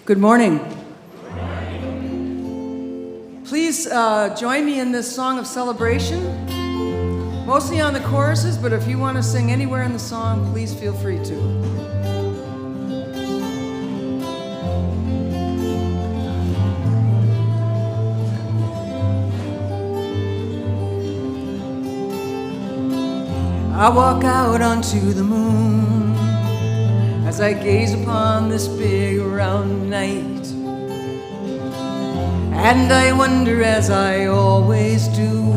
Good morning. Please join me in this song of celebration, mostly on the choruses, but if you want to sing anywhere in the song, please feel free to. I walk out onto the moon as I gaze upon this big round night, and I wonder, as I always do,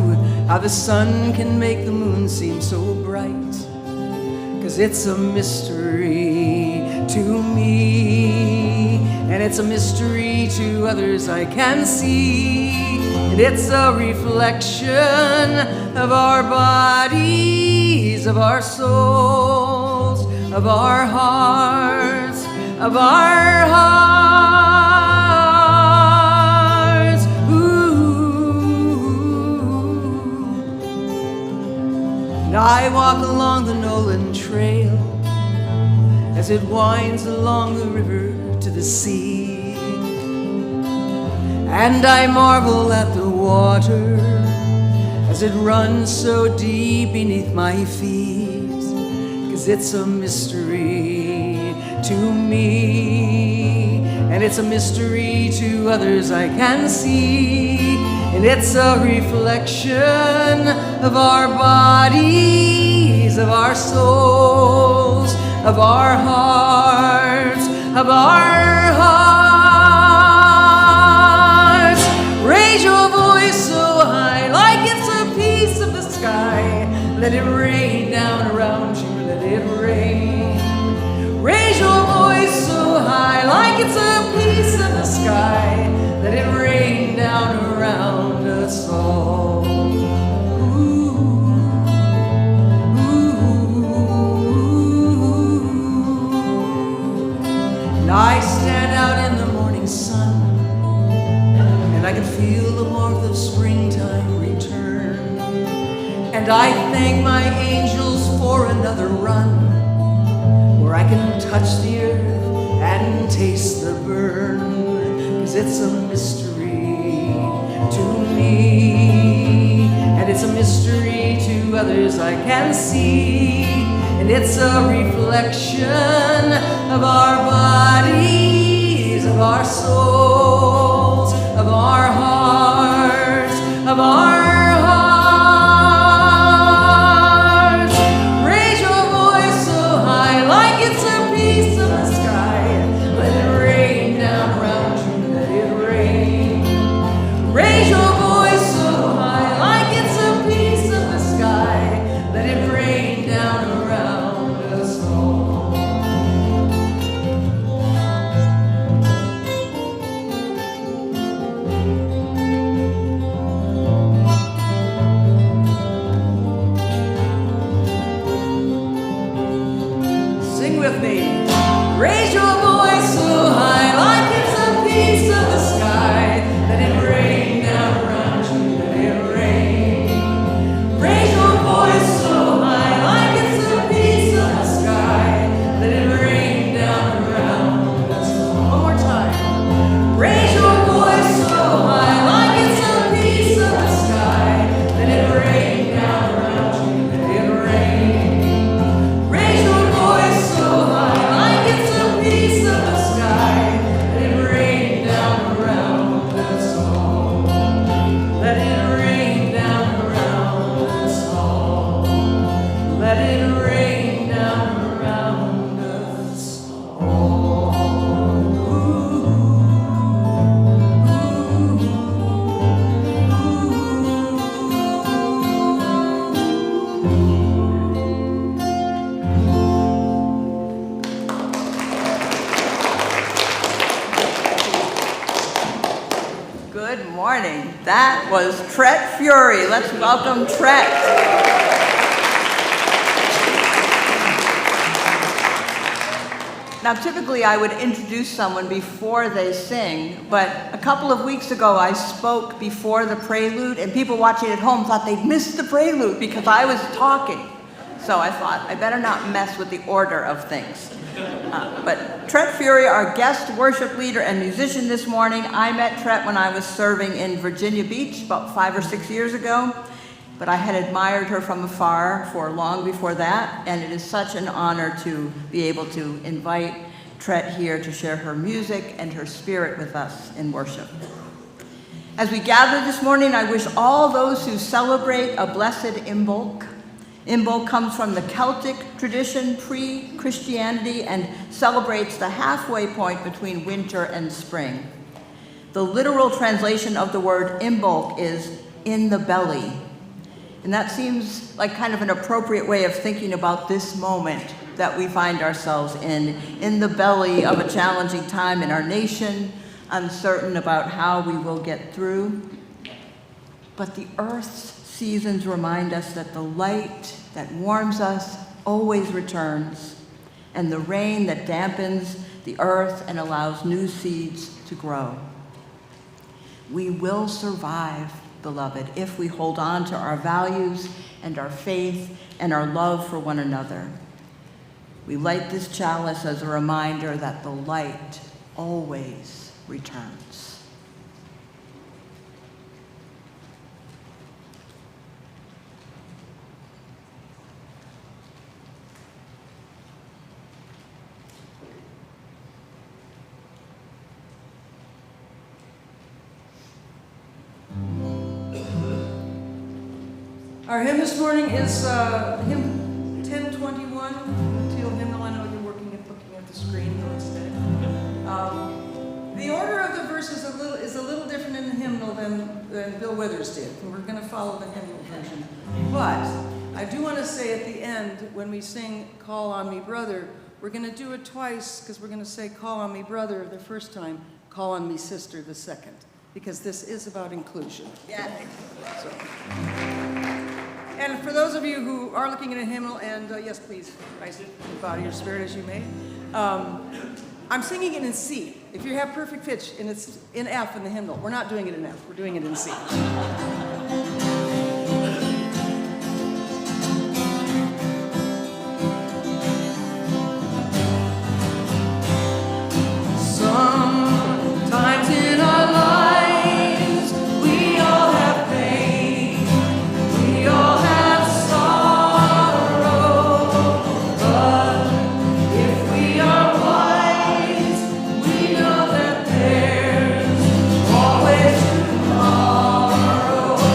how the sun can make the moon seem so bright. 'Cause it's a mystery to me, and it's a mystery to others I can see. And it's a reflection of our bodies, of our souls, of our hearts, of our hearts. Ooh. And I walk along the Nolan Trail as it winds along the river to the sea, and I marvel at the water as it runs so deep beneath my feet. 'Cause it's a mystery to me, and it's a mystery to others I can see. And it's a reflection of our bodies, of our souls, of our hearts, of our hearts. Raise your voice so high, like it's a piece of the sky. Let it rain down around you, let it rain. Raise your voice so high, like it's a piece of the sky. Let it rain down around us all. Ooh, ooh. And I stand out in the morning sun, and I can feel the warmth of springtime return. And I thank my angels for another run, where I can touch the earth and taste the burn. 'Cause it's a mystery to me, and it's a mystery to others I can see. And it's a reflection of our bodies, of our souls, of our hearts, of our hearts. Raise your voice so high, like it's a piece of the sky. Let it rain down around you, let it rain. Raise your voice so high, like it's a piece of the sky. Let it rain down around us all. Sing with me. Raise your voice so high, like it's a piece of the sky. Let it rain down around you, let it rain. Raise your voice so high, like it's a piece of the sky. Let it rain down around us. One more time. Raise your voice so high, like it's a piece of the sky. Let it rain down around you, let it rain. Raise your voice so high, like it's a piece of the sky. Let it rain down around us all. Let it rain down around us all. Let it rain down around us all. Good morning. That was Tret Fure. Let's welcome Tret. Now, typically I would introduce someone before they sing, but a couple of weeks ago I spoke before the prelude, and people watching at home thought they'd missed the prelude because I was talking. So I thought I better not mess with the order of things. But Tret Fure, our guest worship leader and musician this morning, I met Tret when I was serving in Virginia Beach about 5 or 6 years ago, but I had admired her from afar for long before that, and it is such an honor to be able to invite Tret here to share her music and her spirit with us in worship. As we gather this morning, I wish all those who celebrate a blessed Imbolc. Imbolc comes from the Celtic tradition pre-Christianity and celebrates the halfway point between winter and spring. The literal translation of the word Imbolc is in the belly. And that seems like kind of an appropriate way of thinking about this moment that we find ourselves in the belly of a challenging time in our nation, uncertain about how we will get through. But the earth's seasons remind us that the light that warms us always returns, and the rain that dampens the earth and allows new seeds to grow. We will survive, beloved, if we hold on to our values and our faith and our love for one another. We light this chalice as a reminder that the light always returns. Our hymn this morning is hymn 1021, Teal hymnal. I know you're looking at the screen instead. The order of the verses is a little different in the hymnal than Bill Withers did, and we're going to follow the hymnal version. But I do want to say at the end, when we sing "Call on Me, Brother," we're going to do it twice, because we're going to say "Call on Me, Brother" the first time, "Call on Me, Sister" the second, because this is about inclusion. Yeah. So. And for those of you who are looking at a hymnal, and yes, please, rise in body or spirit as you may. I'm singing it in C. If you have perfect pitch and it's in F in the hymnal, we're not doing it in F, we're doing it in C. Sometimes in our lives, we all have pain, we all have sorrow, but if we are wise, we know that there's always tomorrow.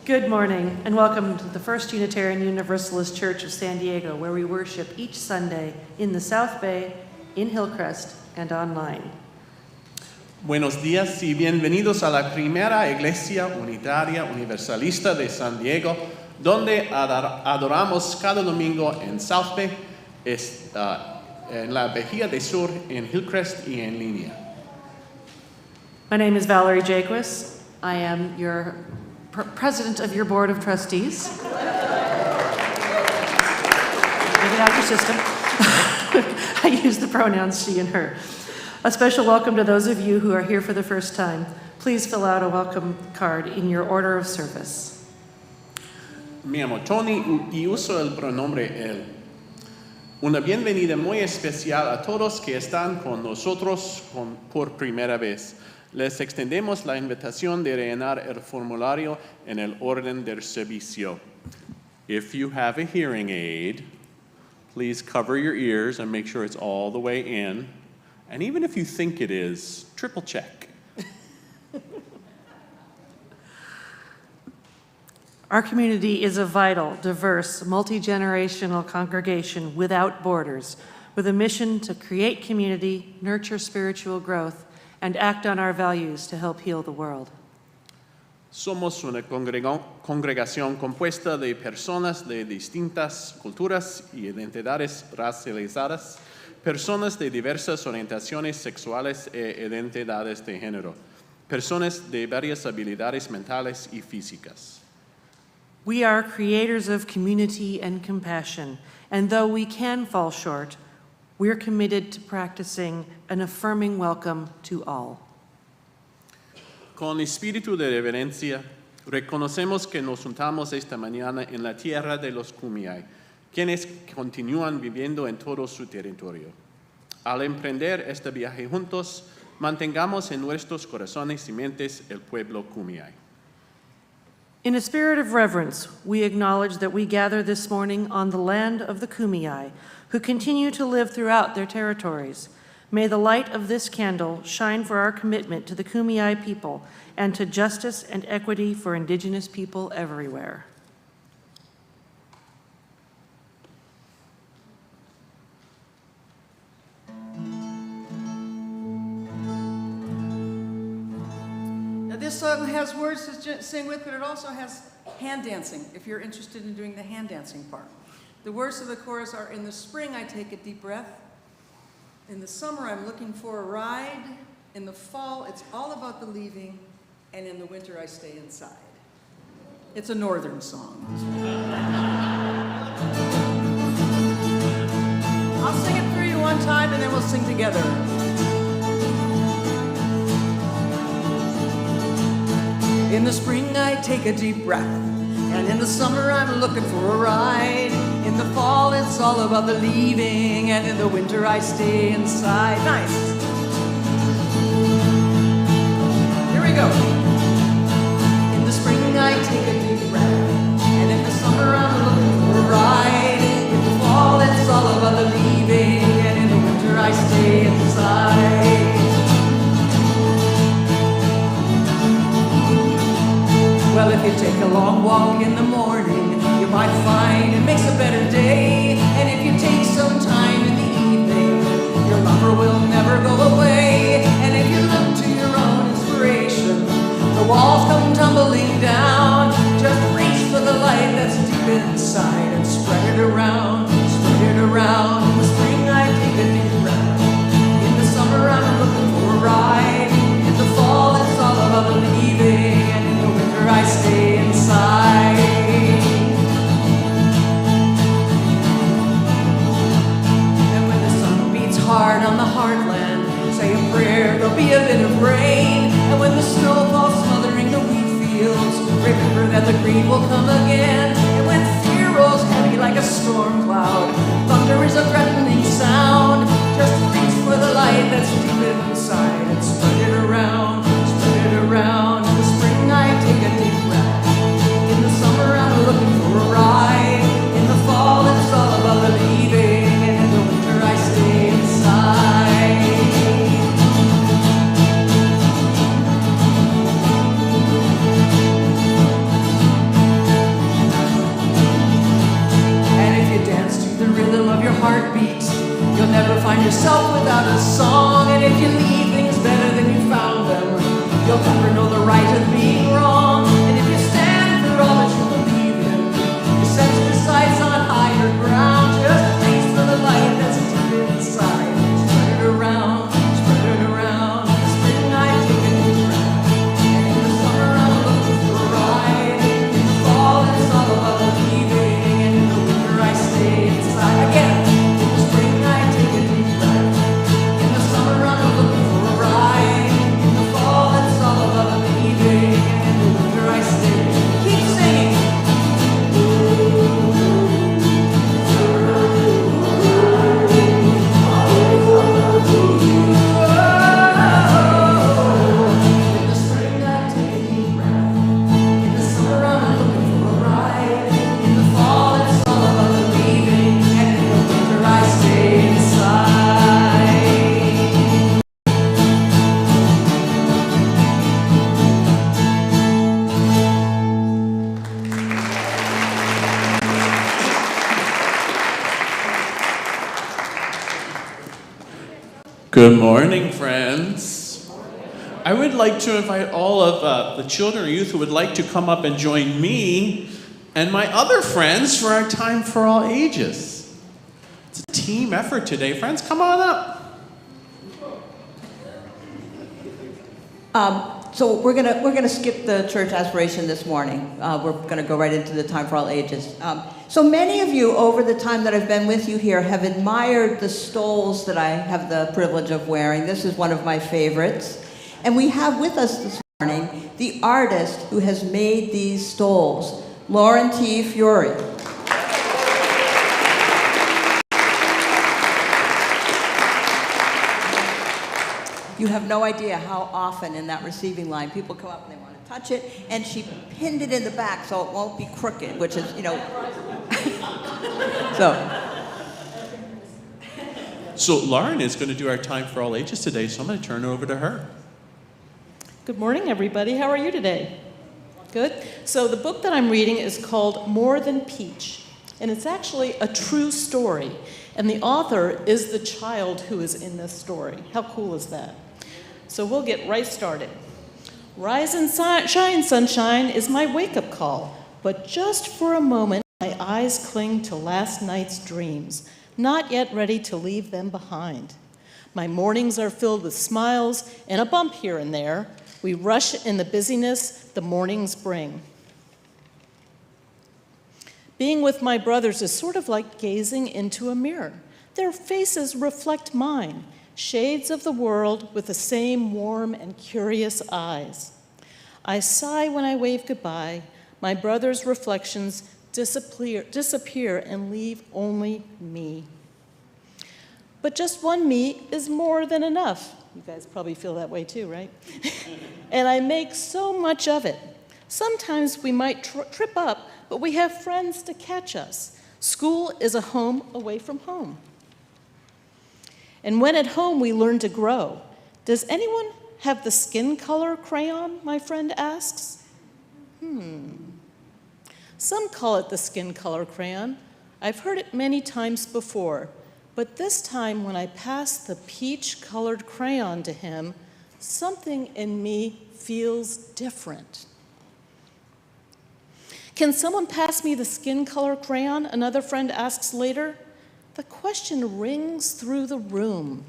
Good morning, and welcome to the First Unitarian Universalist Church of San Diego, where we worship each Sunday in the South Bay, in Hillcrest, and online. Buenos días y bienvenidos a la primera Iglesia Unitaria Universalista de San Diego, donde adoramos cada domingo en South Bay, en la Bahía de Sur, en Hillcrest y en línea. My name is Valerie Jaquis. I am your president of your board of trustees. Get it out your system. I use the pronouns she and her. A special welcome to those of you who are here for the first time. Please fill out a welcome card in your order of service. Me llamo Tony y uso el pronombre él. Una bienvenida muy especial a todos que están con nosotros por primera vez. Les extendemos la invitación de rellenar el formulario en el orden del servicio. If you have a hearing aid, please cover your ears and make sure it's all the way in. And even if you think it is, triple check. Our community is a vital, diverse, multi-generational congregation without borders, with a mission to create community, nurture spiritual growth, and act on our values to help heal the world. Somos una congregación compuesta de personas de distintas culturas y identidades racializadas, personas de diversas orientaciones sexuales e identidades de género, personas de varias habilidades mentales y físicas. We are creators of community and compassion, and though we can fall short, we're committed to practicing an affirming welcome to all. Con espíritu de reverencia, reconocemos que nos juntamos esta mañana en la tierra de los Kumeyaay, quienes continúan viviendo en todo su territorio. Al emprender este viaje juntos, mantengamos en nuestros corazones y mentes el pueblo Kumeyaay. In a spirit of reverence, we acknowledge that we gather this morning on the land of the Kumeyaay, who continue to live throughout their territories. May the light of this candle shine for our commitment to the Kumeyaay people and to justice and equity for Indigenous people everywhere. Now this song has words to sing with, but it also has hand dancing, if you're interested in doing the hand dancing part. The words of the chorus are, in the spring I take a deep breath. In the summer I'm looking for a ride. In the fall it's all about the leaving. And in the winter I stay inside. It's a northern song. I'll sing it for you one time and then we'll sing together. In the spring I take a deep breath, and in the summer I'm looking for a ride. In the fall it's all about the leaving, and in the winter I stay inside. Nice. Here we go. In the spring I take a deep breath, and in the summer I'm looking for a ride. In the fall it's all about the leaving, and in the winter I stay inside. Well, if you take a long walk in the morning, you might find it makes a better day. And if you take some time in the evening, your lover will never go away. And if you look to your own inspiration, the walls come tumbling down. Just reach for the light that's deep inside and spread it around, spread it around. In the spring I take a deep breath. In the summer I'm looking for a ride. In the fall it's all about the leaving. I stay inside. And when the sun beats hard on the heartland, say a prayer, there'll be a bit of rain. And when the snow falls smothering the wheat fields, remember that the green will come again. And when fear rolls heavy like a storm cloud, thunder is a threatening sound. Just reach for the light that's deep inside and spread it around, spread it around. In the spring I take a deep breath. In the summer I'm looking for a ride. In the fall it's all about the leaving, and in the winter I stay inside. Good morning, friends. I would like to invite all of the children or youth who would like to come up and join me and my other friends for our Time for All Ages. It's a team effort today. Friends, come on up. So we're gonna skip the church aspiration this morning. We're gonna go right into the Time for All Ages. So many of you, over the time that I've been with you here, have admired the stoles that I have the privilege of wearing. This is one of my favorites. And we have with us this morning the artist who has made these stoles, Lauren T. Fure. You have no idea how often in that receiving line people come up and they want to touch it, and she pinned it in the back so it won't be crooked, which is, So Lauren is going to do our Time for All Ages today, so I'm going to turn it over to her. Good morning, everybody. How are you today? Good? So the book that I'm reading is called More Than Peach, and it's actually a true story, and the author is the child who is in this story. How cool is that? So we'll get right started. Rise and shine, sunshine, is my wake-up call, but just for a moment, my eyes cling to last night's dreams, not yet ready to leave them behind. My mornings are filled with smiles and a bump here and there. We rush in the busyness the mornings bring. Being with my brothers is sort of like gazing into a mirror. Their faces reflect mine, shades of the world with the same warm and curious eyes. I sigh when I wave goodbye. My brothers' reflections disappear and leave only me. But just one me is more than enough. You guys probably feel that way too, right? And I make so much of it. Sometimes we might trip up, but we have friends to catch us. School is a home away from home. And when at home, we learn to grow. Does anyone have the skin color crayon, my friend asks? Some call it the skin color crayon. I've heard it many times before, but this time when I pass the peach-colored crayon to him, something in me feels different. Can someone pass me the skin color crayon? Another friend asks later. The question rings through the room.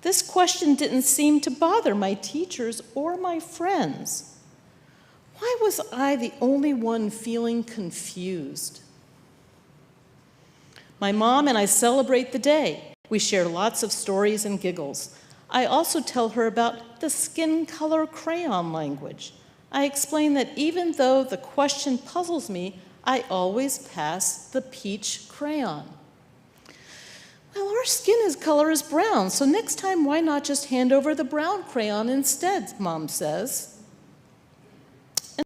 This question didn't seem to bother my teachers or my friends. Why was I the only one feeling confused? My mom and I celebrate the day. We share lots of stories and giggles. I also tell her about the skin color crayon language. I explain that even though the question puzzles me, I always pass the peach crayon. Well, our skin color is brown, so next time why not just hand over the brown crayon instead, Mom says. And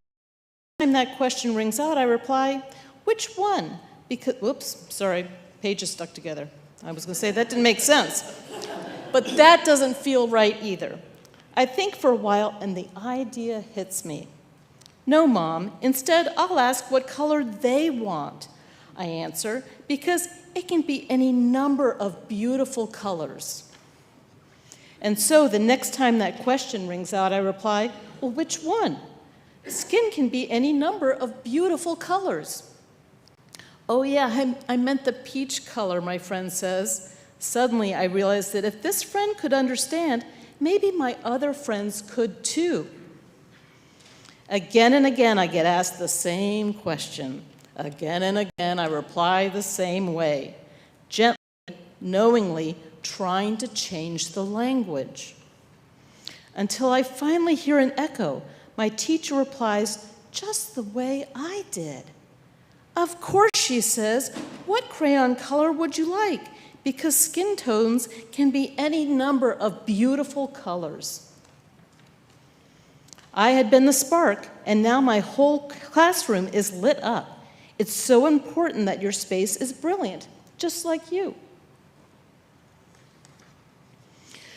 every time that question rings out, I reply, which one? Because, whoops, sorry, pages stuck together. I was going to say that didn't make sense. But that doesn't feel right either. I think for a while, and the idea hits me. No, Mom. Instead, I'll ask what color they want. I answer, because it can be any number of beautiful colors. And so the next time that question rings out, I reply, well, which one? Skin can be any number of beautiful colors. Oh, yeah, I meant the peach color, my friend says. Suddenly, I realized that if this friend could understand, maybe my other friends could too. Again and again, I get asked the same question. Again and again, I reply the same way, gently, knowingly, trying to change the language. Until I finally hear an echo. My teacher replies, just the way I did. Of course, she says, what crayon color would you like? Because skin tones can be any number of beautiful colors. I had been the spark, and now my whole classroom is lit up. It's so important that your space is brilliant, just like you.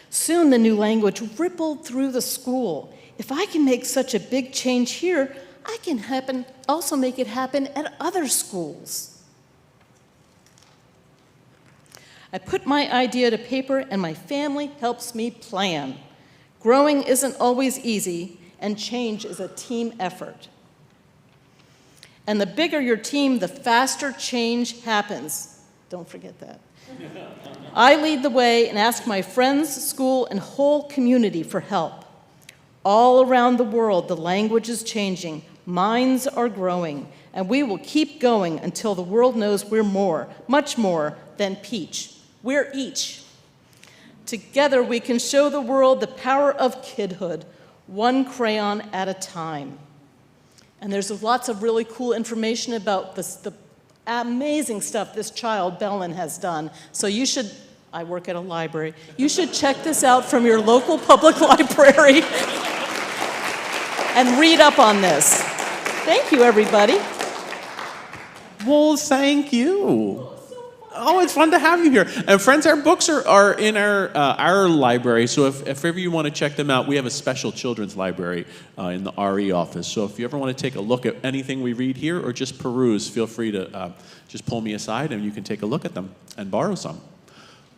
Soon the new language rippled through the school. If I can make such a big change here, I can also make it happen at other schools. I put my idea to paper, and my family helps me plan. Growing isn't always easy, and change is a team effort. And the bigger your team, the faster change happens. Don't forget that. I lead the way and ask my friends, school, and whole community for help. All around the world, the language is changing, minds are growing, and we will keep going until the world knows we're more, much more than peach. We're each. Together, we can show the world the power of kidhood, one crayon at a time. And there's lots of really cool information about the amazing stuff this child, Belen, has done. So you should, I work at a library, you should check this out from your local public library and read up on this. Thank you, everybody. Well, thank you. Oh, it's fun to have you here. And friends, our books are in our library, so if ever you want to check them out, we have a special children's library in the RE office. So if you ever want to take a look at anything we read here or just peruse, feel free to just pull me aside and you can take a look at them and borrow some.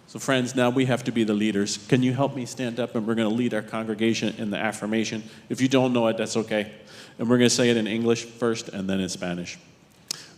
So friends, now we have to be the leaders. Can you help me stand up, and we're going to lead our congregation in the affirmation. If you don't know it, that's okay. And we're going to say it in English first and then in Spanish.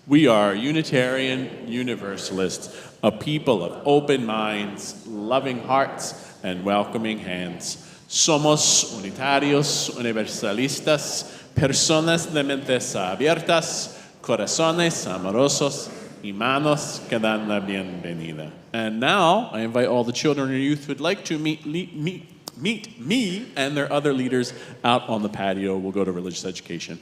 We are Unitarian Universalists, a people of open minds, loving hearts, and welcoming hands. Somos unitarios, universalistas, personas de mentes abiertas, corazones amorosos, y manos que dan la bienvenida. And now, I invite all the children and youth who would like to meet me and their other leaders out on the patio. We'll go to religious education.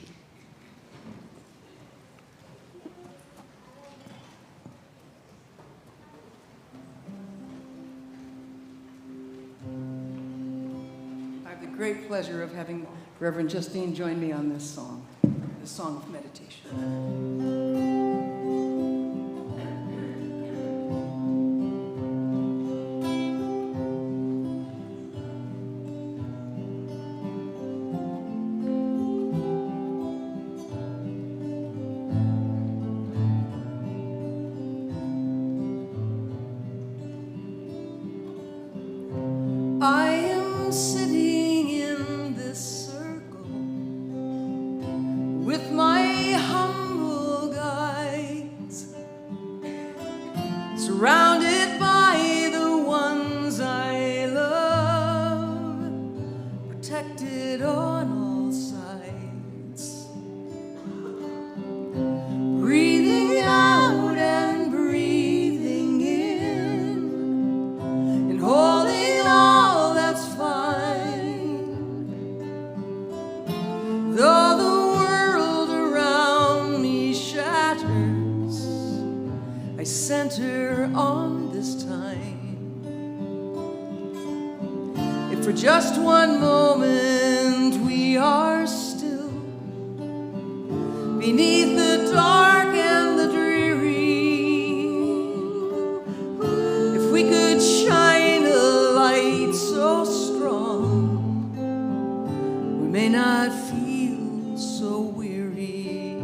Great pleasure of having Reverend Justine join me on this song of meditation. I am sitting in this circle with my humble guides, surrounded by the ones I love, protected on all sides, breathing out and breathing in, and holding all that's fine. Though the world around me shatters, I center on this time. If for just one moment we are still beneath the dark and the dreary, if we could shine a light so strong, we may not feel so weary.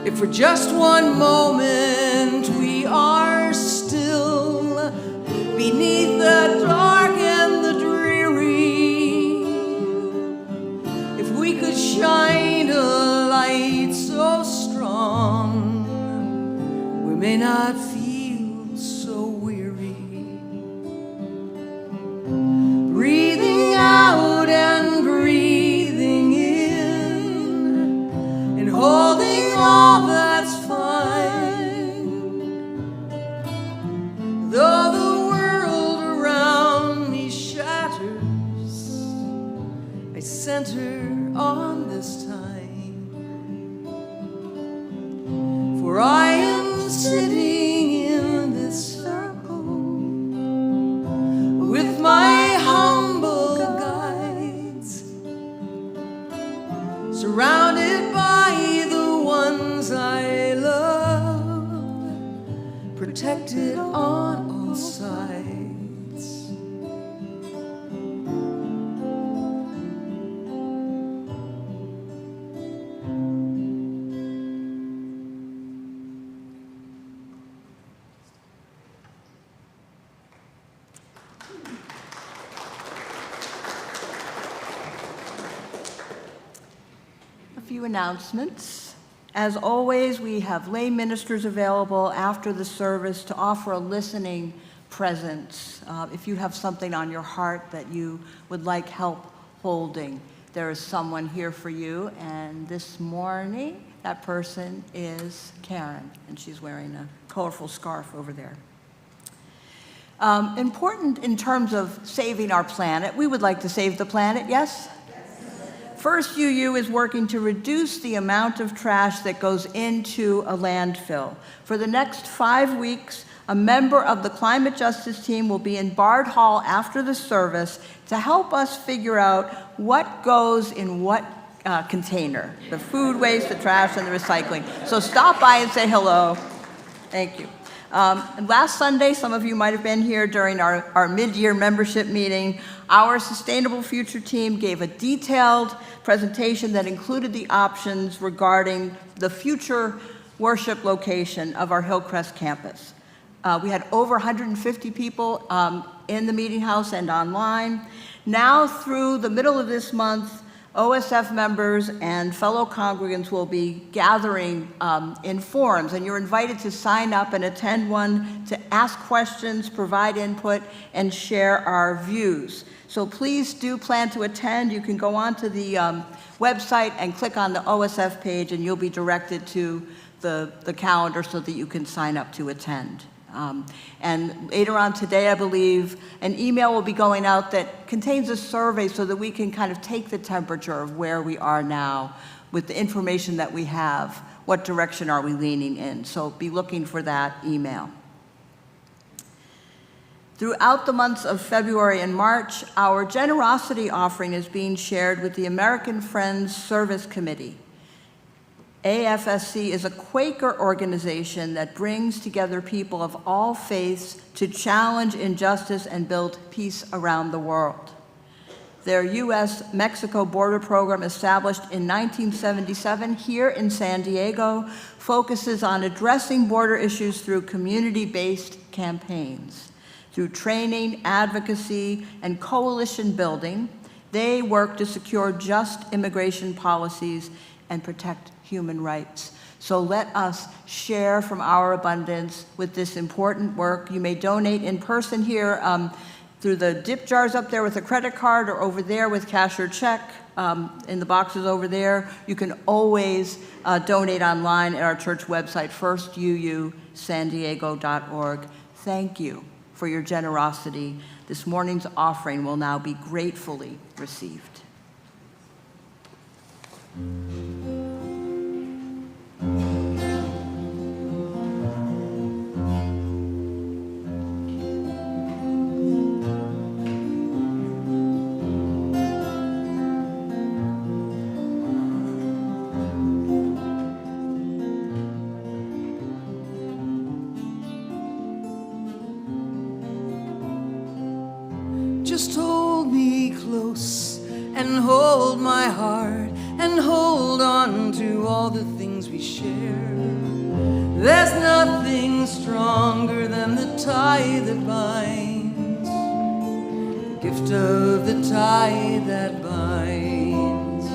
If for just one moment we are still beneath the dark and the dreary, if we could shine a light so strong, we may not feel so weary. Breathing out and breathing in, and holding all that's fine. Though the world around me shatters, I center on this time. For I am sitting in this circle with my humble guides, announcements. As always, we have lay ministers available after the service to offer a listening presence. If you have something on your heart that you would like help holding, there is someone here for you. And this morning, that person is Karen, and she's wearing a colorful scarf over there. Important in terms of saving our planet, we would like to save the planet, yes? First UU is working to reduce the amount of trash that goes into a landfill. For the next 5 weeks, a member of the climate justice team will be in Bard Hall after the service to help us figure out what goes in what container, the food waste, the trash, and the recycling. So stop by and say hello. Thank you. And last Sunday, some of you might have been here during our mid-year membership meeting. Our Sustainable Future team gave a detailed presentation that included the options regarding the future worship location of our Hillcrest campus. We had over 150 people in the meeting house and online. Now through the middle of this month, OSF members and fellow congregants will be gathering in forums, and you're invited to sign up and attend one to ask questions, provide input, and share our views. So please do plan to attend. You can go onto the website and click on the OSF page, and you'll be directed to the calendar so that you can sign up to attend. And later on today, I believe, an email will be going out that contains a survey so that we can kind of take the temperature of where we are now with the information that we have. What direction are we leaning in? So be looking for that email. Throughout the months of February and March, our generosity offering is being shared with the American Friends Service Committee. AFSC is a Quaker organization that brings together people of all faiths to challenge injustice and build peace around the world. Their U.S.-Mexico border program, established in 1977 here in San Diego, focuses on addressing border issues through community-based campaigns. Through training, advocacy, and coalition building, they work to secure just immigration policies and protect human rights. So let us share from our abundance with this important work. You may donate in person here through the dip jars up there with a credit card, or over there with cash or check in the boxes over there. You can always donate online at our church website, firstuusandiego.org. Thank you for your generosity. This morning's offering will now be gratefully received. Just hold me close and hold my heart and hold on to all the things we share. There's nothing stronger than the tie that binds, the gift of the tie that binds.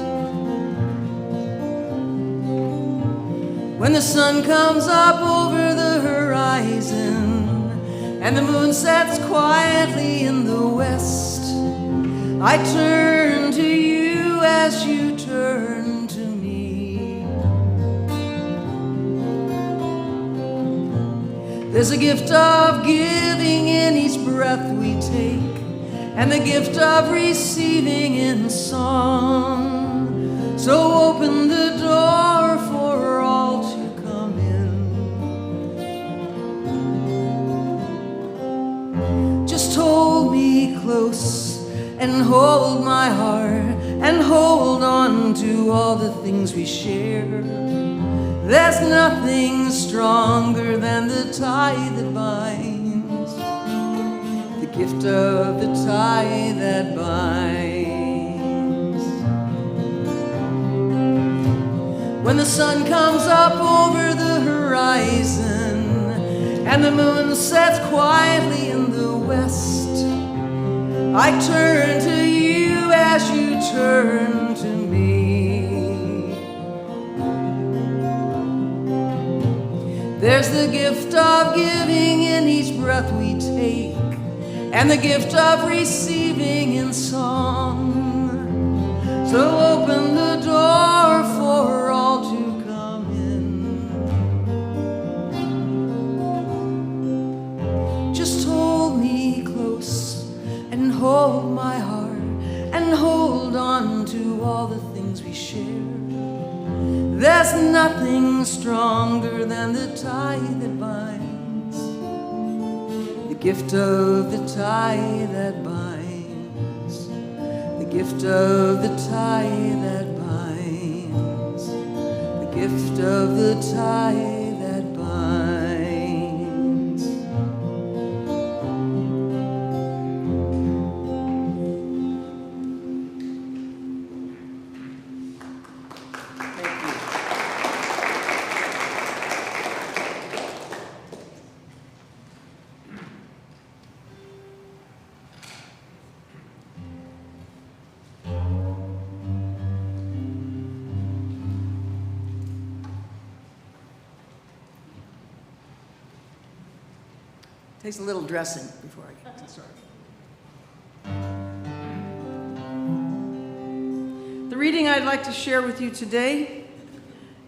When the sun comes up over the horizon and the moon sets quietly in the west, I turn to you as you turn to me. There's a gift of giving in each breath we take, and the gift of receiving in song. So open the door for all to come in. Just hold me close and hold my heart and hold on to all the things we share. There's nothing stronger than the tie that binds, the gift of the tie that binds. When the sun comes up over the horizon and the moon sets quietly in the west, I turn to you as you turn to me. There's the gift of giving in each breath we take, and the gift of receiving in song. So open the door for all to come in. Just hold me close and hold my heart and hold on to all the things we share. There's nothing stronger than the tie that binds, the gift of the tie that binds, the gift of the tie that binds, the gift of the tie that binds. Takes a little dressing before I get started. The reading I'd like to share with you today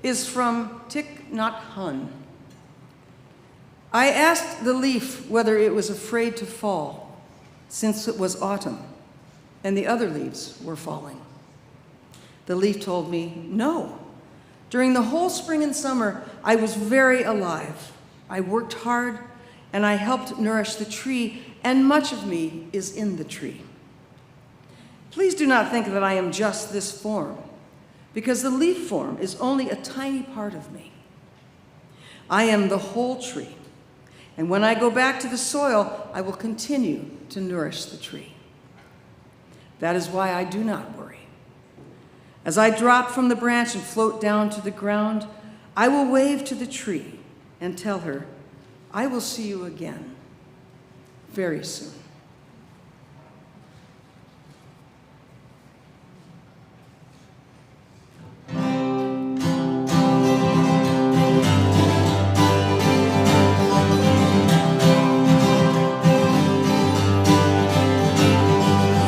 is from Thich Nhat Hanh. I asked the leaf whether it was afraid to fall, since it was autumn and the other leaves were falling. The leaf told me, no. During the whole spring and summer, I was very alive. I worked hard, and I helped nourish the tree, and much of me is in the tree. Please do not think that I am just this form, because the leaf form is only a tiny part of me. I am the whole tree, and when I go back to the soil, I will continue to nourish the tree. That is why I do not worry. As I drop from the branch and float down to the ground, I will wave to the tree and tell her, I will see you again very soon.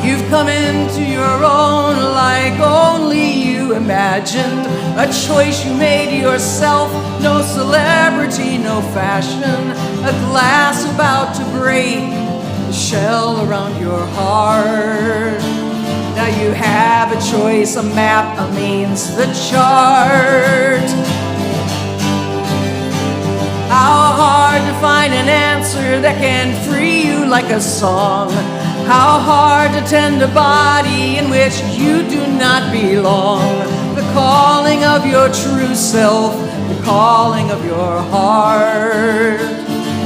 You've come into your own like only you imagined. A choice you made yourself, no celebrity, no fashion. A glass about to break, the shell around your heart. Now you have a choice, a map, a means, the chart. How hard to find an answer that can free you like a song. How hard to tend a body in which you do not belong. The calling of your true self, the calling of your heart.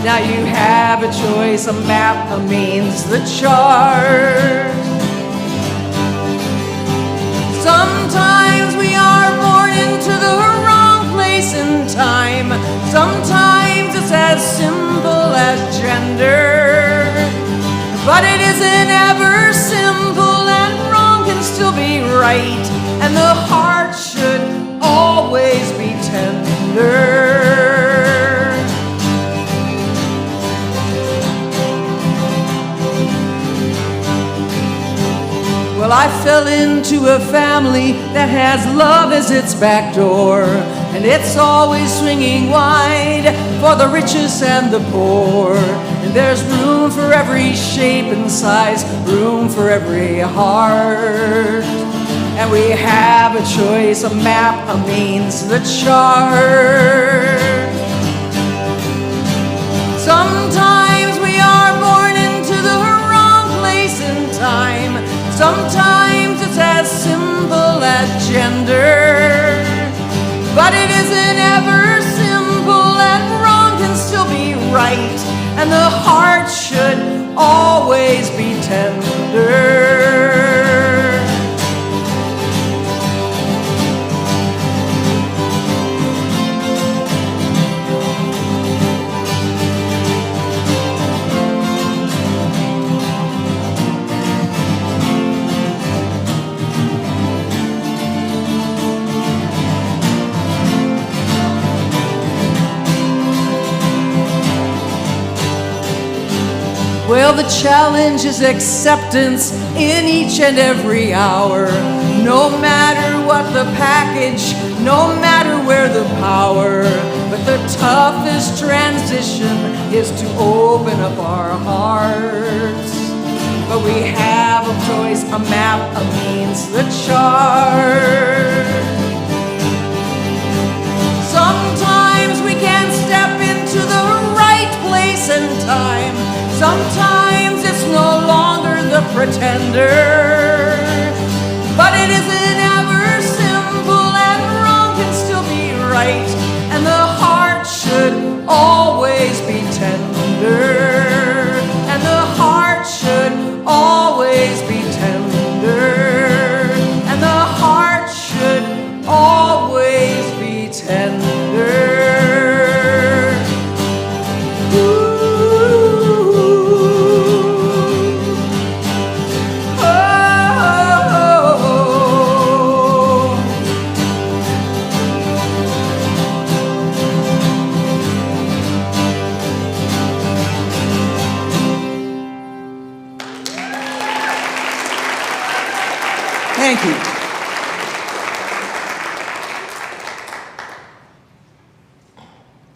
Now you have a choice, a map, a means, the chart. Sometimes we are born into the wrong place in time. Sometimes it's as simple as gender. But it isn't ever simple, and wrong can still be right, and the heart should always be tender. Well, I fell into a family that has love as its back door, and it's always swinging wide for the richest and the poor. And there's room for every shape and size, room for every heart. And we have a choice, a map, a means, the chart. Sometimes we are born into the wrong place in time. Sometimes it's as simple as gender. But it isn't ever simple, and wrong can still be right, and the heart should always be tender. Well, the challenge is acceptance in each and every hour. No matter what the package, no matter where the power. But the toughest transition is to open up our hearts. But we have a choice, a map, a means, the chart. Sometimes we can step into the right place and time. Sometimes it's no longer the pretender. But it isn't ever simple, and wrong can still be right. And the heart should always be tender. And the heart should always be tender. And the heart should always be tender. Thank you.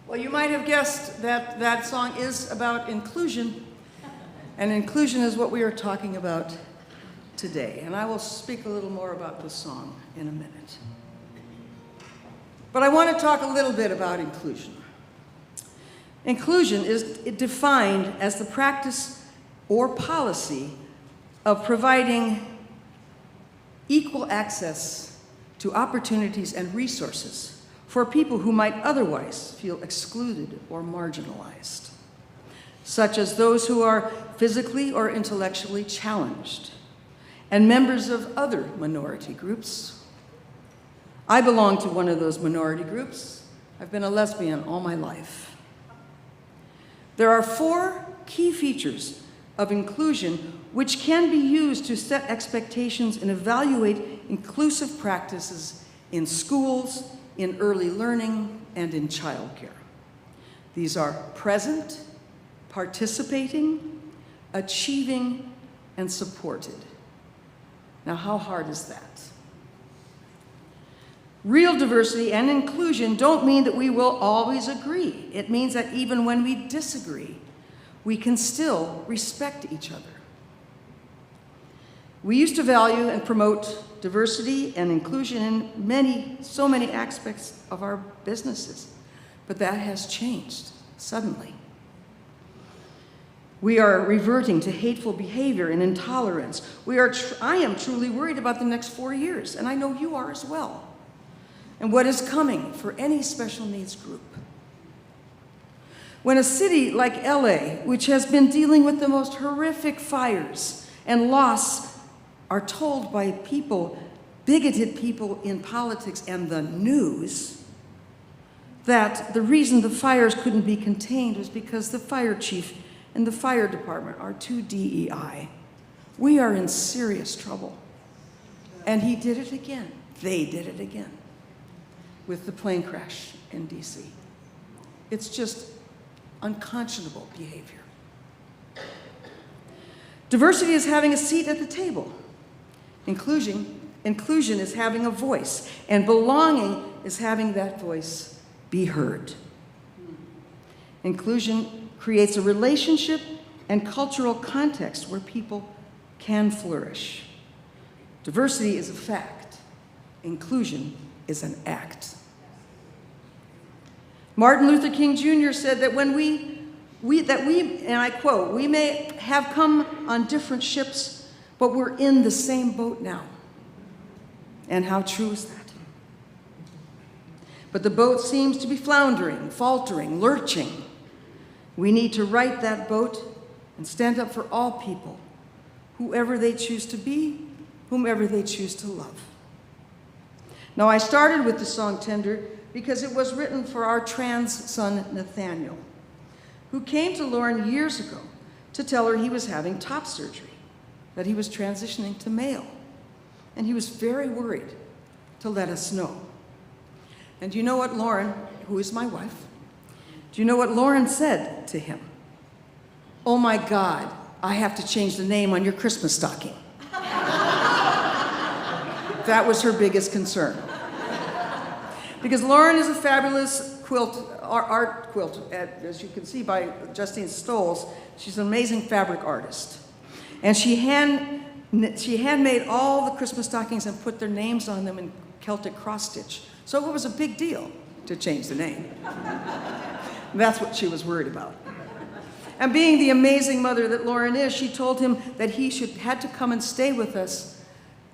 Well, you might have guessed that that song is about inclusion, and inclusion is what we are talking about today. And I will speak a little more about this song in a minute. But I want to talk a little bit about inclusion. Inclusion is defined as the practice or policy of providing equal access to opportunities and resources for people who might otherwise feel excluded or marginalized, such as those who are physically or intellectually challenged, and members of other minority groups. I belong to one of those minority groups. I've been a lesbian all my life. There are 4 key features of inclusion which can be used to set expectations and evaluate inclusive practices in schools, in early learning, and in childcare. These are present, participating, achieving, and supported. Now, how hard is that? Real diversity and inclusion don't mean that we will always agree. It means that even when we disagree, we can still respect each other. We used to value and promote diversity and inclusion in so many aspects of our businesses, but that has changed suddenly. We are reverting to hateful behavior and intolerance. I am truly worried about the next 4 years, and I know you are as well, and what is coming for any special needs group. When a city like LA, which has been dealing with the most horrific fires and loss, are told by people, bigoted people in politics and the news, that the reason the fires couldn't be contained was because the fire chief and the fire department are too DEI. We are in serious trouble. And he did it again. They did it again with the plane crash in DC. It's just unconscionable behavior. Diversity is having a seat at the table. Inclusion is having a voice, and belonging is having that voice be heard. Inclusion creates a relationship and cultural context where people can flourish. Diversity is a fact. Inclusion is an act. Martin Luther King Jr. said that when we, and I quote, "We may have come on different ships, but we're in the same boat now." And how true is that? But the boat seems to be floundering, faltering, lurching. We need to right that boat and stand up for all people, whoever they choose to be, whomever they choose to love. Now, I started with the song Tender because it was written for our trans son, Nathaniel, who came to Lauren years ago to tell her he was having top surgery, that he was transitioning to male. And he was very worried to let us know. And do you know what Lauren, who is my wife, do you know what Lauren said to him? "Oh my God, I have to change the name on your Christmas stocking. That was her biggest concern. Because Lauren is a fabulous art quilt, as you can see by Justine's stoles. She's an amazing fabric artist. And she handmade all the Christmas stockings and put their names on them in Celtic cross stitch. So it was a big deal to change the name. That's what she was worried about. And being the amazing mother that Lauren is, she told him that he had to come and stay with us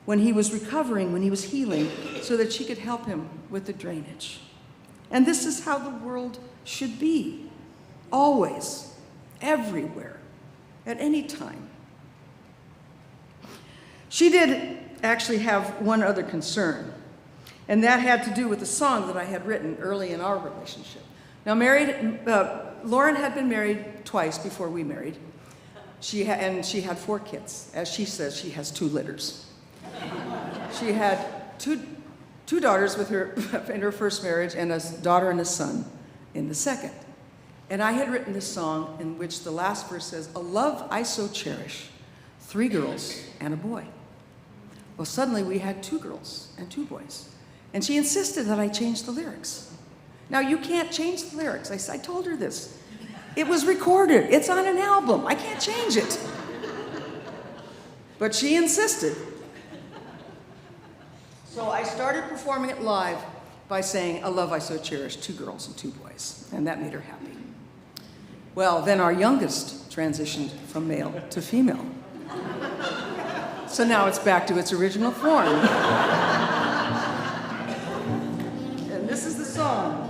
when he was recovering, when he was healing, so that she could help him with the drainage. And this is how the world should be, always, everywhere, at any time. She did actually have one other concern, and that had to do with the song that I had written early in our relationship. Now, Lauren had been married twice before we married. And she had 4 kids. As she says, she has 2 litters. She had two daughters with her in her first marriage, and a daughter and a son in the second. And I had written this song in which the last verse says, "A love I so cherish, 3 girls and a boy." Well, suddenly we had 2 girls and 2 boys. And she insisted that I change the lyrics. Now, you can't change the lyrics. I told her this. It was recorded. It's on an album. I can't change it. But she insisted. So I started performing it live by saying, "A love I so cherish, 2 girls and 2 boys." And that made her happy. Well, then our youngest transitioned from male to female. So now it's back to its original form. And this is the song.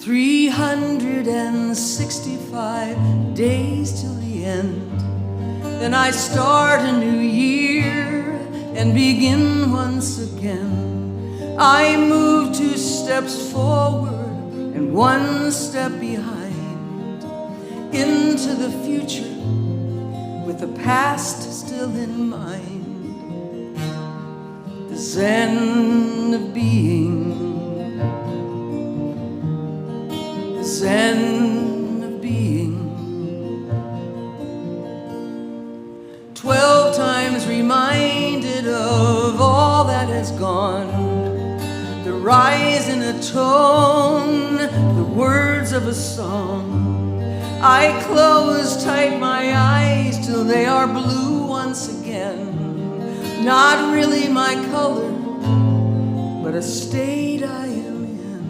365 days till the end. Then I start a new year and begin once again. I move 2 steps forward and 1 step behind, into the future with the past still in mind. The Zen of being, the Zen of being. 12 times reminded of all that has gone, the rise in a tone, the words of a song. I close tight my eyes till they are blue once again. Not really my color, but a state I am in.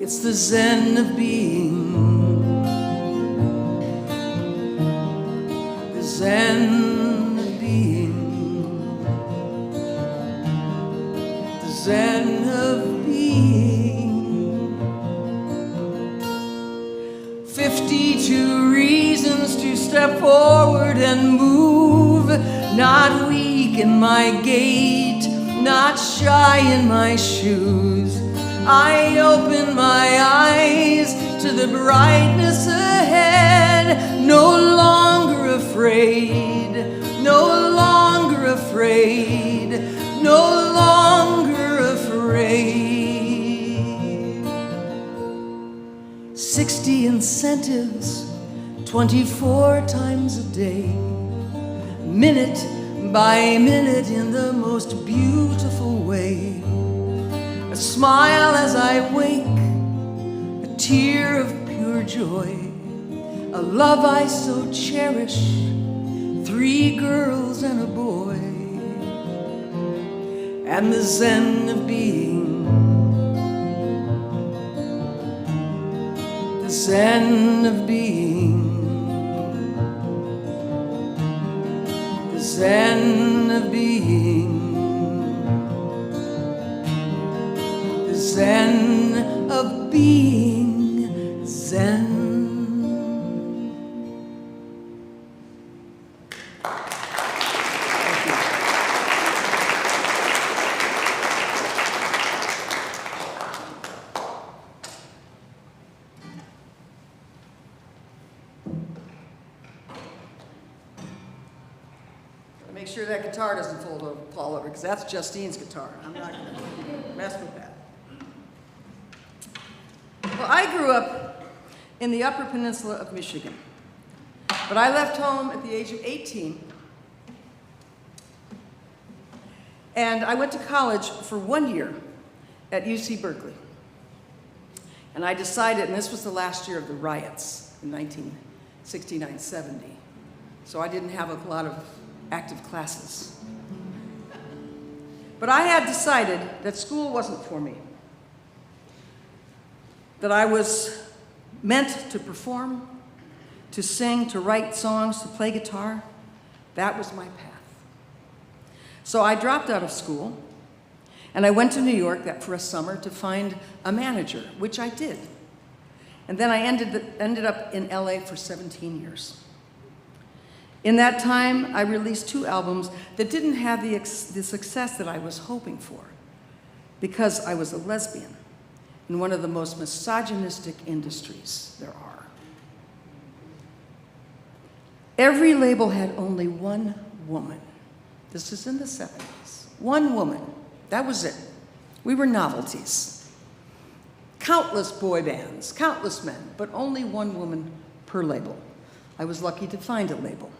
It's the Zen of being, the Zen of being, the Zen of being. 52 reasons to step forward and move, not weak in my gait, not shy in my shoes. I open my eyes to the brightness ahead, no longer afraid, no longer afraid, no longer afraid. 60 incentives, 24 times a day, minute by minute in the most beautiful way. A smile as I wake, a tear of pure joy, a love I so cherish, 3 girls and a boy. And the Zen of being, the Zen of being, the Zen of being, the Zen of being Zen. Make sure that guitar doesn't fall over, because that's Justine's guitar. I'm not going to mess with that. Well, I grew up in the Upper Peninsula of Michigan, but I left home at the age of 18, and I went to college for 1 year at UC Berkeley. And I decided, and this was the last year of the riots in 1969-70, so I didn't have a lot of active classes. But I had decided that school wasn't for me, that I was meant to perform, to sing, to write songs, to play guitar. That was my path. So I dropped out of school, and I went to New York for a summer to find a manager, which I did. And then I ended up in LA for 17 years. In that time, I released 2 albums that didn't have the success that I was hoping for, because I was a lesbian in one of the most misogynistic industries there are. Every label had only one woman. This is in the 70s. One woman. That was it. We were novelties. Countless boy bands, countless men, but only one woman per label. I was lucky to find a label.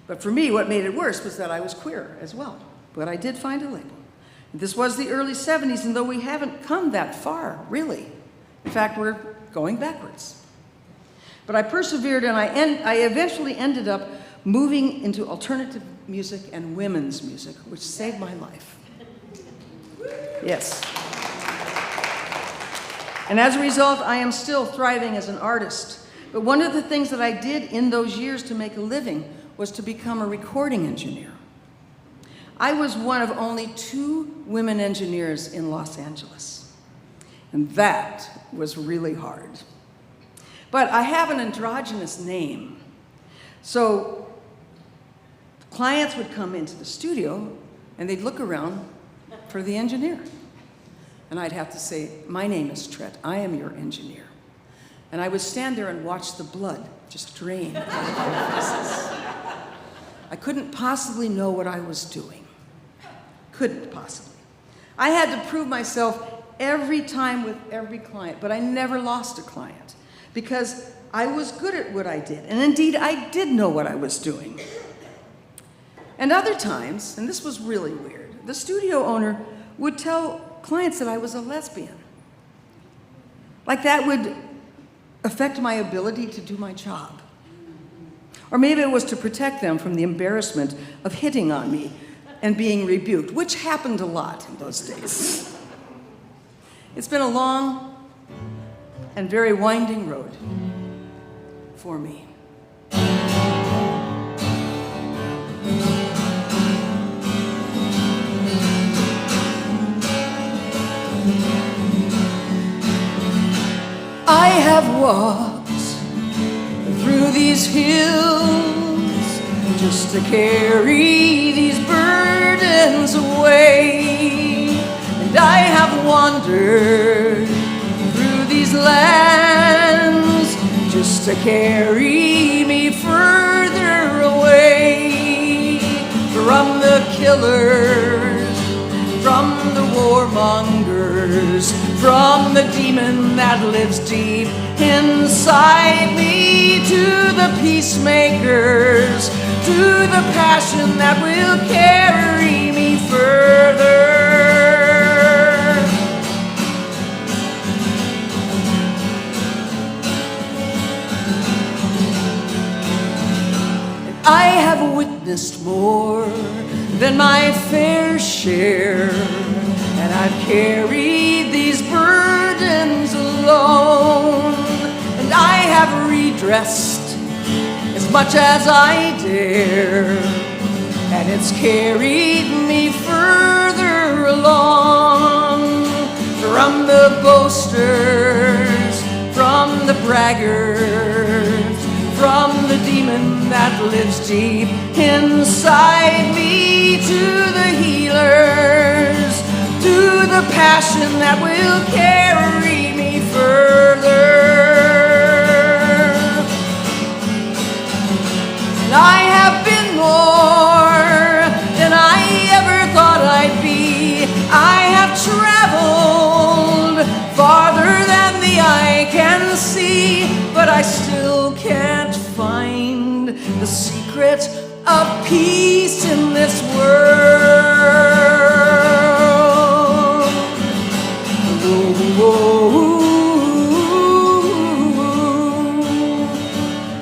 But for me, what made it worse was that I was queer as well. But I did find a label. This was the early 70s, and though we haven't come that far, really. In fact, we're going backwards. But I persevered, and I eventually ended up moving into alternative music and women's music, which saved my life. Yes. And as a result, I am still thriving as an artist. But one of the things that I did in those years to make a living was to become a recording engineer. I was one of only 2 women engineers in Los Angeles. And that was really hard. But I have an androgynous name. So clients would come into the studio and they'd look around for the engineer. And I'd have to say, my name is Tret, I am your engineer. And I would stand there and watch the blood just drain out of their faces. I couldn't possibly know what I was doing. Couldn't possibly. I had to prove myself every time with every client, but I never lost a client because I was good at what I did. And indeed, I did know what I was doing. And other times, and this was really weird, the studio owner would tell clients that I was a lesbian. Like that would affect my ability to do my job. Or maybe it was to protect them from the embarrassment of hitting on me and being rebuked, which happened a lot in those days. It's been a long and very winding road for me. I have walked through these hills just to carry these burdens away. And I have wandered through these lands just to carry me further away from the killers, from the warmongers, from the demon that lives deep inside me, to the peacemakers, to the passion that will carry me further. And I have witnessed more than my fair share, and I've carried these burdens alone, and I have redressed as much as I dare, and it's carried me further along from the boasters, from the braggarts, from the demon that lives deep inside me, to the healers, to the passion that will carry me further. And I have been more I still can't find the secret of peace in this world.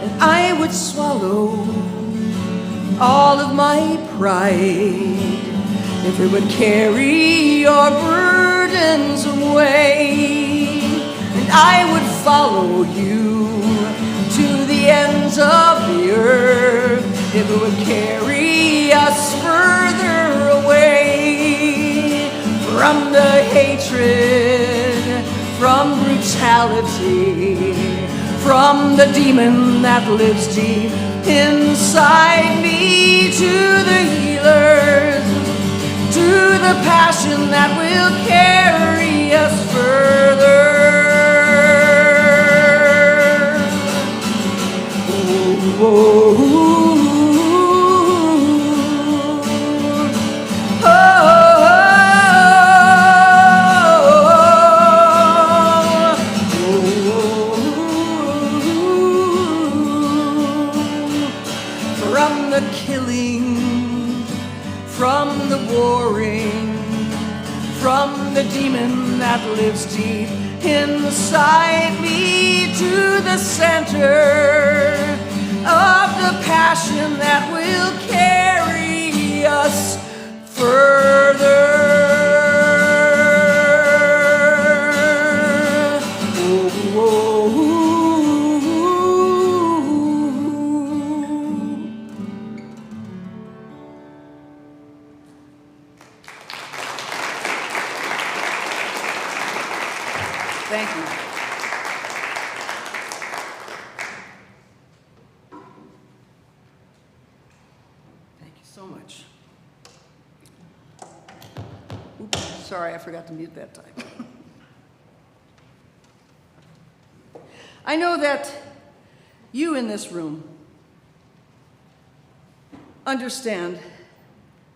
And I would swallow all of my pride if it would carry your burdens away. And I would follow you to the ends of the earth if it would carry us further away from the hatred, from brutality, from the demon that lives deep inside me, to the healers, to the passion that will carry us further. From the killing, from the warring, from the demon that lives deep inside me, to the center of the passion that will carry us further. Thank you. Thank you so much. Oops, sorry, I forgot to mute that time. I know that you in this room understand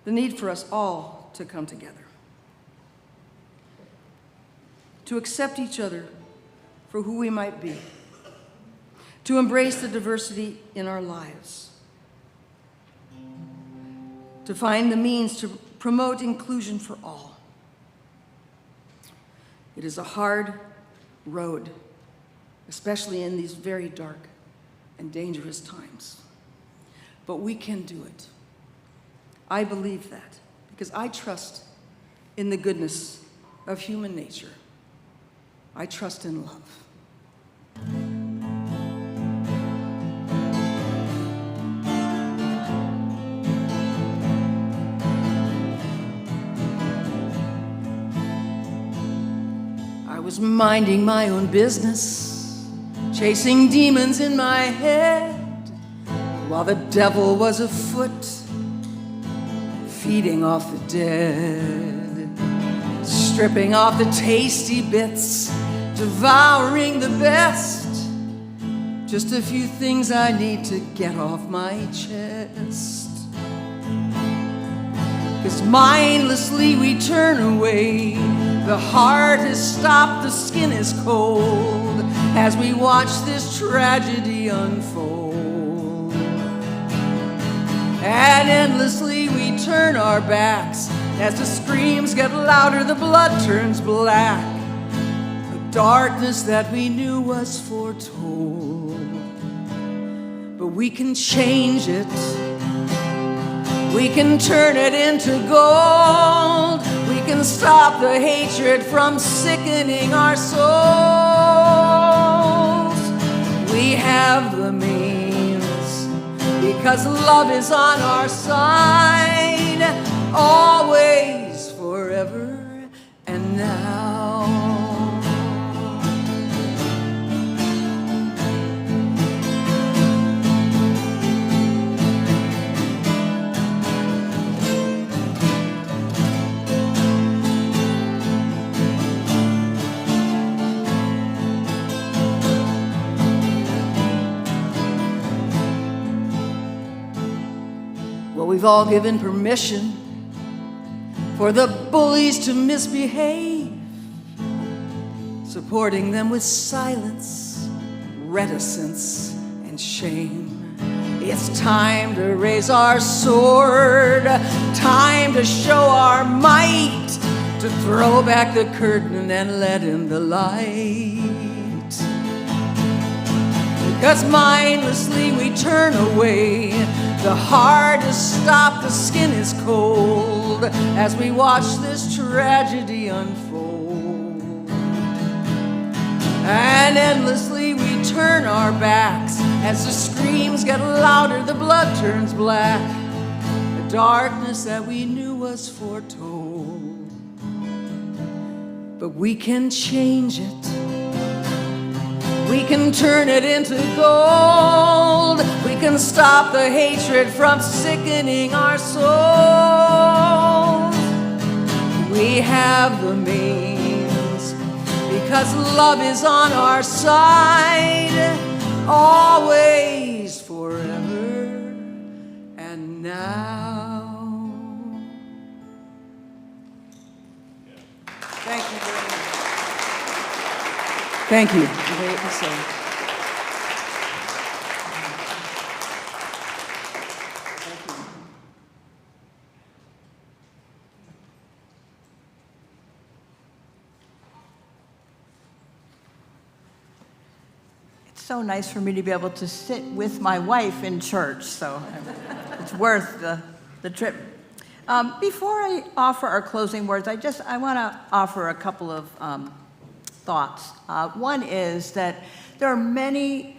the need for us all to come together, to accept each other for who we might be, to embrace the diversity in our lives, to find the means to promote inclusion for all. It is a hard road, especially in these very dark and dangerous times, but we can do it. I believe that because I trust in the goodness of human nature. I trust in love. I was minding my own business, chasing demons in my head, while the devil was afoot, feeding off the dead, stripping off the tasty bits, devouring the best. Just a few things I need to get off my chest. 'Cause mindlessly we turn away. The heart has stopped, the skin is cold, as we watch this tragedy unfold. And endlessly we turn our backs. As the screams get louder, the blood turns black. Darkness that we knew was foretold. But we can change it. We can turn it into gold. We can stop the hatred from sickening our souls. We have the means because love is on our side, always, forever, and now. We've all given permission for the bullies to misbehave, supporting them with silence reticence and shame. It's time to raise our sword, time to show our might, to throw back the curtain and let in the light. Because mindlessly we turn away, the heart is stopped, the skin is cold, as we watch this tragedy unfold. And endlessly we turn our backs, as the screams get louder, the blood turns black, the darkness that we knew was foretold. But we can change it, we can turn it into gold, we can stop the hatred from sickening our souls. We have the means, because love is on our side, always, forever, and now. Thank you very much. Thank you. It's so nice for me to be able to sit with my wife in church, so it's worth the trip. Before I offer our closing words, I want to offer a couple of thoughts. One is that there are many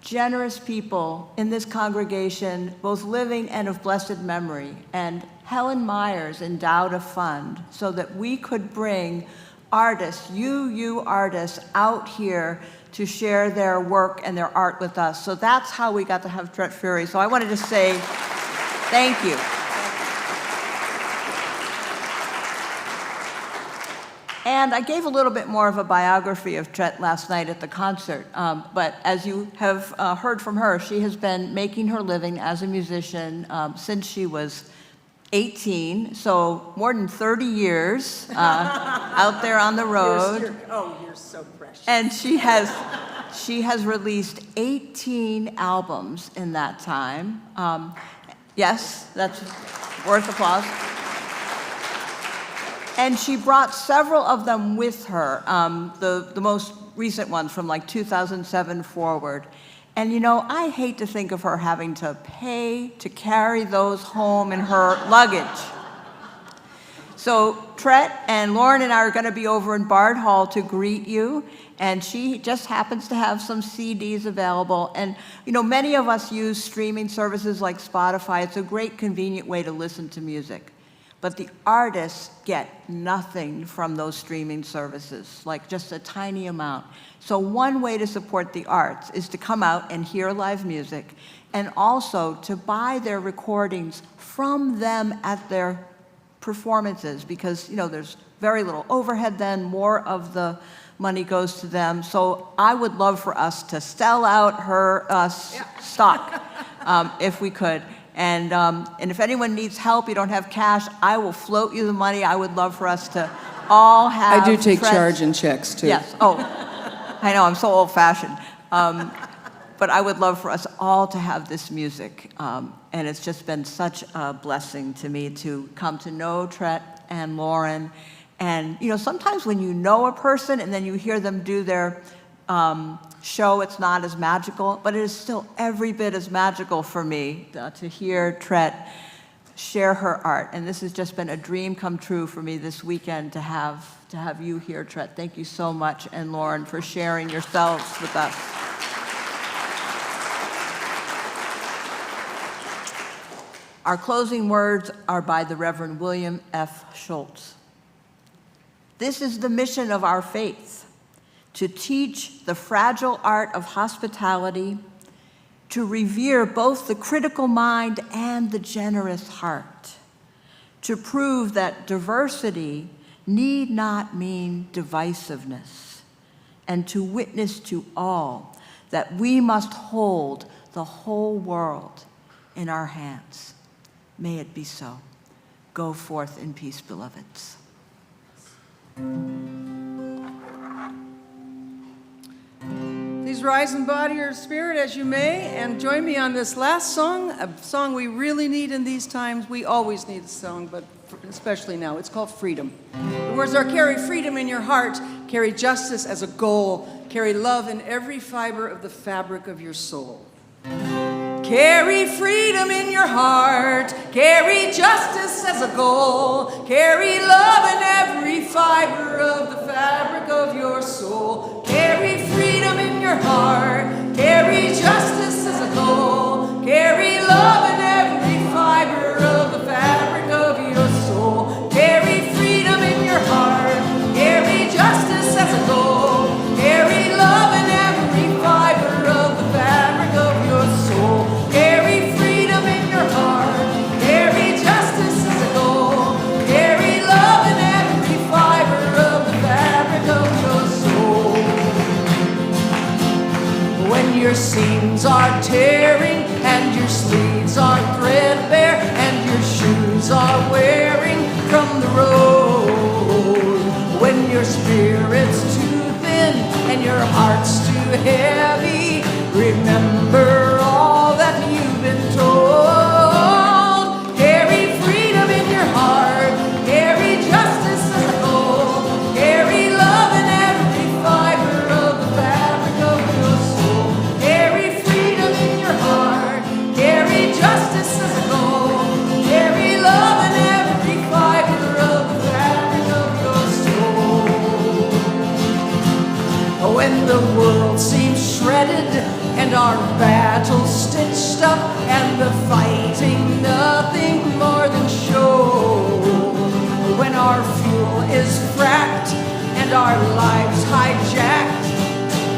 generous people in this congregation, both living and of blessed memory, and Helen Myers endowed a fund so that we could bring artists, you artists, out here to share their work and their art with us. So that's how we got to have Tret Fure. So I wanted to say thank you. And I gave a little bit more of a biography of Tret last night at the concert, but as you have heard from her, she has been making her living as a musician since she was 18, so more than 30 years out there on the road. You're so precious. And she has released 18 albums in that time. Yes, that's worth applause. And she brought several of them with her, the most recent ones from like 2007 forward. And you know, I hate to think of her having to pay to carry those home in her luggage. So Tret and Lauren and I are going to be over in Bard Hall to greet you, and she just happens to have some CDs available. And you know, many of us use streaming services like Spotify. It's a great, convenient way to listen to music. But the artists get nothing from those streaming services, like just a tiny amount. So one way to support the arts is to come out and hear live music, and also to buy their recordings from them at their performances, because you know there's very little overhead then, more of the money goes to them. So I would love for us to sell out her stock if we could. And if anyone needs help, you don't have cash, I will float you the money. I would love for us to all have. I do take Tret's charge in checks too. Yes. Oh, I know, I'm so old-fashioned. But I would love for us all to have this music. And it's just been such a blessing to me to come to know Tret and Lauren. And you know, sometimes when you know a person and then you hear them do their show, it's not as magical, but it is still every bit as magical for me to hear Tret share her art. And this has just been a dream come true for me this weekend to have you here, Tret. Thank you so much, and Lauren, for sharing yourselves with us. Our closing words are by the Reverend William F. Schultz. This is the mission of our faith: to teach the fragile art of hospitality, to revere both the critical mind and the generous heart, to prove that diversity need not mean divisiveness, and to witness to all that we must hold the whole world in our hands. May it be so. Go forth in peace, beloveds. Please Please rise in body or spirit as you may, and join me on this last song, a song we really need in these times. We always need a song, but especially now. It's called Freedom. The words are, carry freedom in your heart, carry justice as a goal, carry love in every fiber of the fabric of your soul. Carry freedom in your heart, carry justice as a goal, carry love in every fiber of the fabric of your soul. Carry freedom in your heart, carry justice as a goal, carry love in every fiber of the fabric of your soul. Carry freedom in your heart, carry justice as a goal, carry love in every fiber of the fabric of your soul. Carry freedom in your heart, carry justice as a goal, carry love in every fiber of the fabric of your soul. When your seams are tearing and your sleeves are threadbare and your shoes are wearing from the road, when your spirit's too thin and your heart's too heavy, remember all that you've been told. Carry freedom in your heart, carry justice as a goal, carry love in every fiber of the fabric of your soul. Carry freedom in your heart, carry justice as a goal, carry love in every fiber of the fabric of your soul. When the world seems shredded and our battles stitched up and the fighting nothing more than show, when our fuel is fracked and our lives hijacked,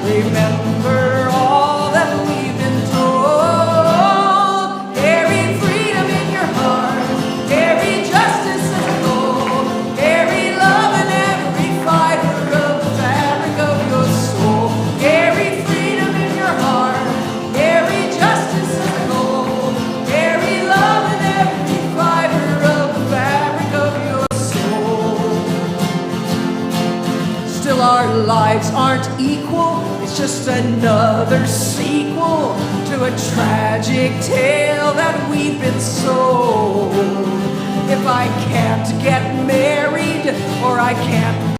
remember all that we've been told. Carry freedom in your heart, carry justice as a goal, carry love in every fiber of the fabric of your soul. Carry freedom in your heart, carry justice as a goal, carry love in every fiber of the fabric of your soul. Still our lives aren't equal, it's just another sequel to a tragic tale that we've been sold. If I can't get married or I can't